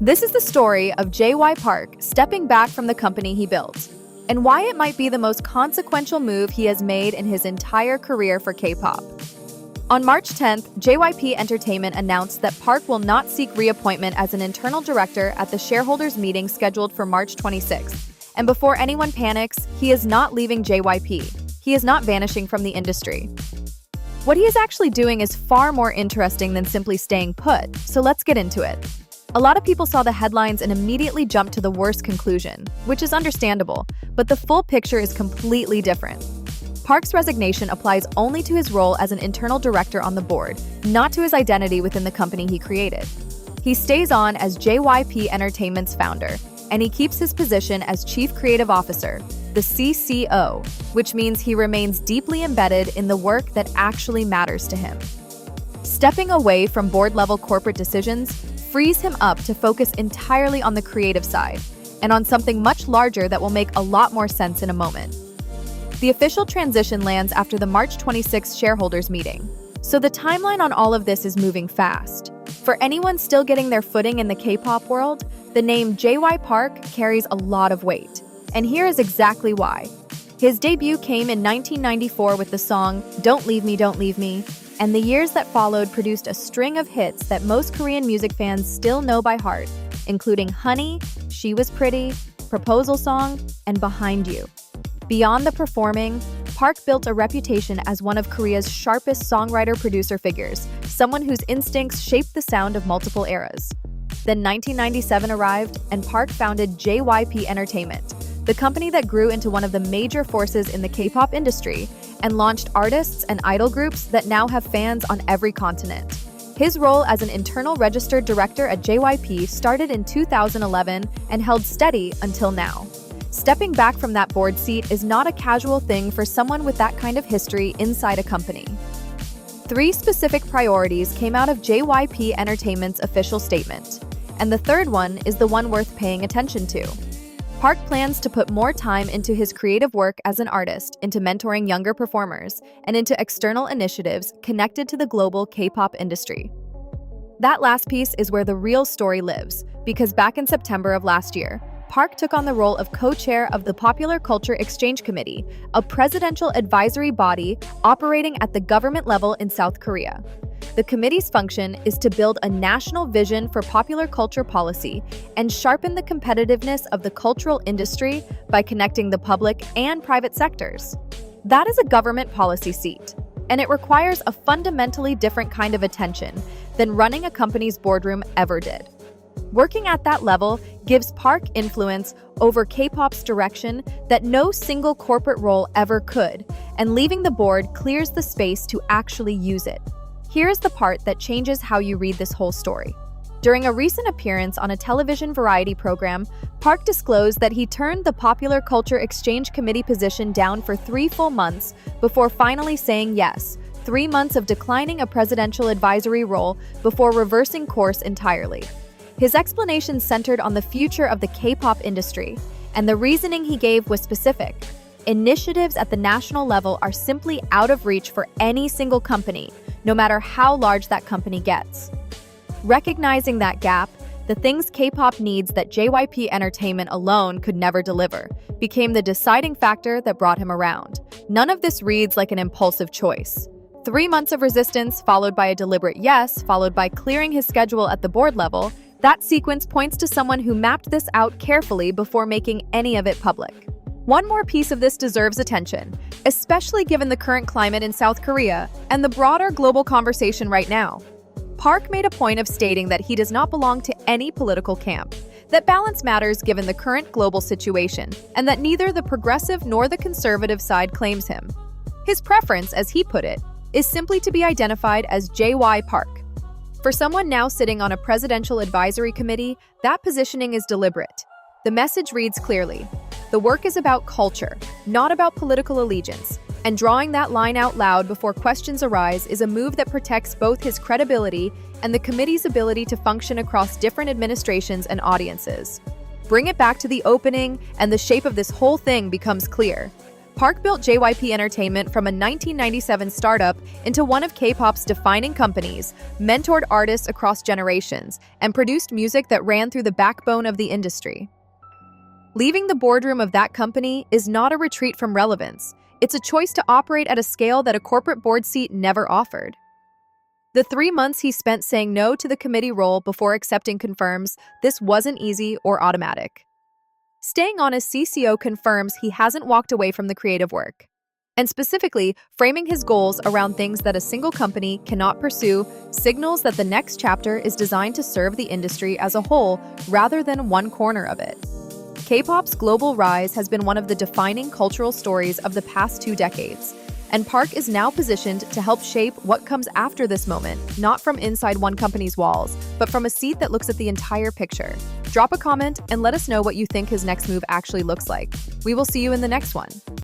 This is the story of JY Park stepping back from the company he built, and why it might be the most consequential move he has made in his entire career for K-pop. On March 10th, JYP Entertainment announced that Park will not seek reappointment as an internal director at the shareholders meeting scheduled for March 26th. And before anyone panics, he is not leaving JYP. He is not vanishing from the industry. What he is actually doing is far more interesting than simply staying put, so let's get into it. A lot of people saw the headlines and immediately jumped to the worst conclusion, which is understandable, but the full picture is completely different. Park's resignation applies only to his role as an internal director on the board, not to his identity within the company he created. He stays on as JYP Entertainment's founder, and he keeps his position as Chief Creative Officer, the CCO, which means he remains deeply embedded in the work that actually matters to him. Stepping away from board-level corporate decisions frees him up to focus entirely on the creative side, and on something much larger that will make a lot more sense in a moment. The official transition lands after the March 26th shareholders meeting, so the timeline on all of this is moving fast. For anyone still getting their footing in the K-pop world, the name JY Park carries a lot of weight, and here is exactly why. His debut came in 1994 with the song Don't Leave Me, Don't Leave Me, and the years that followed produced a string of hits that most Korean music fans still know by heart, including Honey, She Was Pretty, Proposal Song, and Behind You. Beyond the performing, Park built a reputation as one of Korea's sharpest songwriter-producer figures, someone whose instincts shaped the sound of multiple eras. Then 1997 arrived, and Park founded JYP Entertainment, the company that grew into one of the major forces in the K-pop industry and launched artists and idol groups that now have fans on every continent. His role as an internal registered director at JYP started in 2011 and held steady until now. Stepping back from that board seat is not a casual thing for someone with that kind of history inside a company. 3 specific priorities came out of JYP Entertainment's official statement, and the third one is the one worth paying attention to. Park plans to put more time into his creative work as an artist, into mentoring younger performers, and into external initiatives connected to the global K-pop industry. That last piece is where the real story lives, because back in September of last year, Park took on the role of co-chair of the Popular Culture Exchange Committee, a presidential advisory body operating at the government level in South Korea. The committee's function is to build a national vision for popular culture policy and sharpen the competitiveness of the cultural industry by connecting the public and private sectors. That is a government policy seat, and it requires a fundamentally different kind of attention than running a company's boardroom ever did. Working at that level gives Park influence over K-pop's direction that no single corporate role ever could, and leaving the board clears the space to actually use it. Here's the part that changes how you read this whole story. During a recent appearance on a television variety program, Park disclosed that he turned the Popular Culture Exchange Committee position down for 3 full months before finally saying yes, 3 months of declining a presidential advisory role before reversing course entirely. His explanation centered on the future of the K-pop industry, and the reasoning he gave was specific. Initiatives at the national level are simply out of reach for any single company, no matter how large that company gets. Recognizing that gap, the things K-pop needs that JYP Entertainment alone could never deliver became the deciding factor that brought him around. None of this reads like an impulsive choice. 3 months of resistance, followed by a deliberate yes, followed by clearing his schedule at the board level, that sequence points to someone who mapped this out carefully before making any of it public. One more piece of this deserves attention, especially given the current climate in South Korea and the broader global conversation right now. Park made a point of stating that he does not belong to any political camp, that balance matters given the current global situation, and that neither the progressive nor the conservative side claims him. His preference, as he put it, is simply to be identified as JY Park. For someone now sitting on a presidential advisory committee, that positioning is deliberate. The message reads clearly: the work is about culture, not about political allegiance, and drawing that line out loud before questions arise is a move that protects both his credibility and the committee's ability to function across different administrations and audiences. Bring it back to the opening, and the shape of this whole thing becomes clear. Park built JYP Entertainment from a 1997 startup into one of K-pop's defining companies, mentored artists across generations, and produced music that ran through the backbone of the industry. Leaving the boardroom of that company is not a retreat from relevance. It's a choice to operate at a scale that a corporate board seat never offered. The 3 months he spent saying no to the committee role before accepting confirms this wasn't easy or automatic. Staying on as CCO confirms he hasn't walked away from the creative work. And specifically, framing his goals around things that a single company cannot pursue signals that the next chapter is designed to serve the industry as a whole rather than one corner of it. K-pop's global rise has been one of the defining cultural stories of the past 2 decades, and Park is now positioned to help shape what comes after this moment, not from inside one company's walls, but from a seat that looks at the entire picture. Drop a comment and let us know what you think his next move actually looks like. We will see you in the next one.